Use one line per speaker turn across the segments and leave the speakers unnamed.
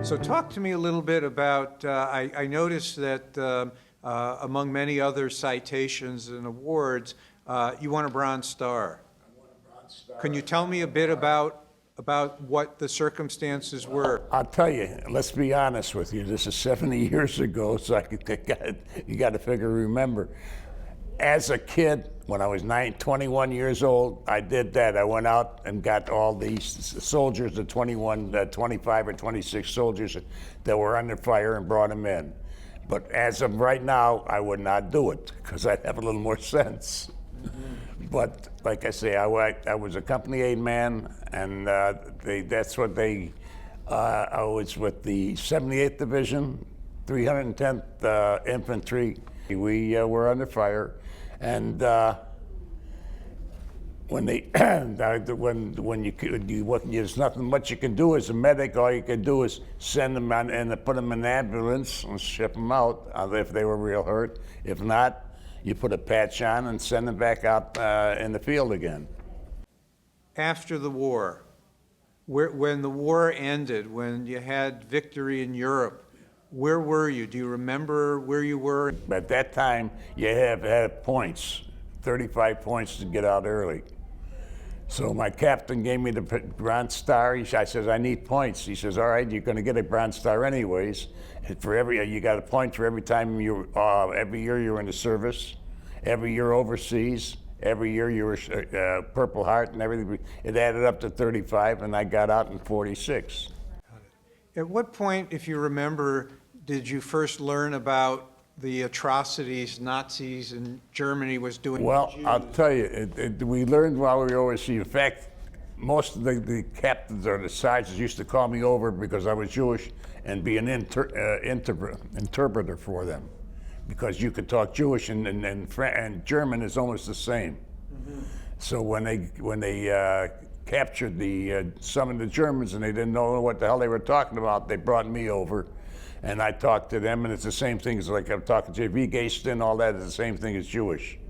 So talk to me a little bit about, I noticed that among many other citations and awards, you won a Bronze Star.
I won a Bronze Star.
Can you tell me a bit about what the circumstances were?
I'll tell you, let's be honest with you. This is 70 years ago, so you got to figure, remember. As a kid, when I was 21 years old, I did that. I went out and got all these soldiers, the 25 or 26 soldiers that were under fire, and brought them in. But as of right now, I would not do it because I'd have a little more sense. Mm-hmm. But like I say, I was a company aid man, and that's what they. I was with the 78th Division, 310th Infantry. We were under fire, and when there's nothing much you can do as a medic. All you can do is send them on and put them in an ambulance and ship them out if they were real hurt. If not, you put a patch on and send them back out in the field again.
After the war, when the war ended, when you had victory in Europe, where were you? Do you remember where you were?
At that time, you had points, 35 points to get out early. So my captain gave me the Bronze Star. I says, I need points. He says, all right, you're going to get a Bronze Star anyways. You got a point for every time every year you were in the service, every year overseas, every year you were Purple Heart and everything. It added up to 35, and I got out in 46.
At what point, if you remember, did you first learn about the atrocities Nazis in Germany was doing?
Well, I'll tell you, we learned while we were overseas. In fact, most of the captains or the sergeants used to call me over because I was Jewish and be an interpreter for them, because you could talk Jewish and German is almost the same. Mm-hmm. So when they captured some of the Germans and they didn't know what the hell they were talking about, they brought me over and I talked to them, and it's the same thing as like I'm talking to J.V. Gaston, all that is the same thing as Jewish.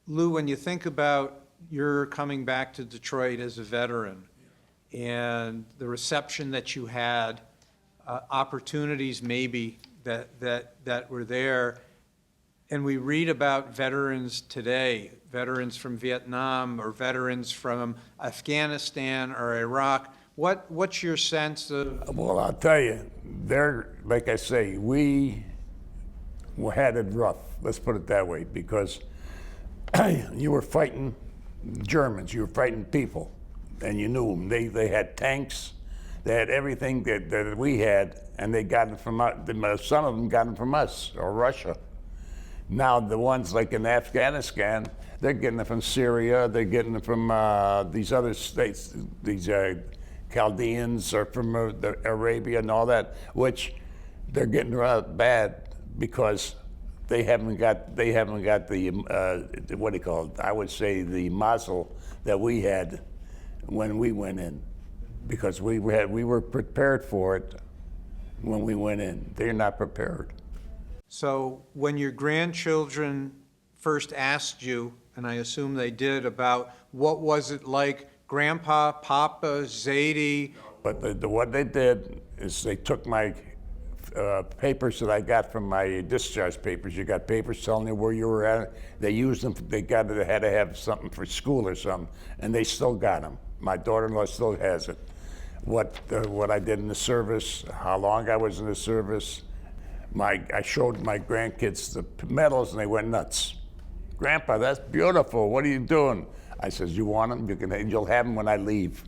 Lou, when you think about your coming back to Detroit as a veteran and the reception that you had, opportunities maybe that were there, and we read about veterans today, veterans from Vietnam or veterans from Afghanistan or Iraq. What's your sense of?
Well, I'll tell you, like I say, we had it rough. Let's put it that way, because you were fighting Germans, you were fighting people, and you knew them. They had tanks, they had everything that we had, and they got it from us. Some of them got them from us or Russia. Now the ones like in Afghanistan, they're getting it from Syria, they're getting it from these other states, these Chaldeans or from Arabia and all that, which they're getting bad because they haven't got the what do you call it? I would say the muzzle that we had when we went in, because we were prepared for it when we went in. They're not prepared.
So when your grandchildren first asked you, and I assume they did, about what was it like, Grandpa, Papa, Zadie?
But what they did is they took my papers that I got from my discharge papers. You got papers telling you where you were at. They used them. They had to have something for school or something, and they still got them. My daughter-in-law still has it. What I did in the service, how long I was in the service. I showed my grandkids the medals, and they went nuts. Grandpa, that's beautiful. What are you doing? I says, you want them? You'll have them when I leave.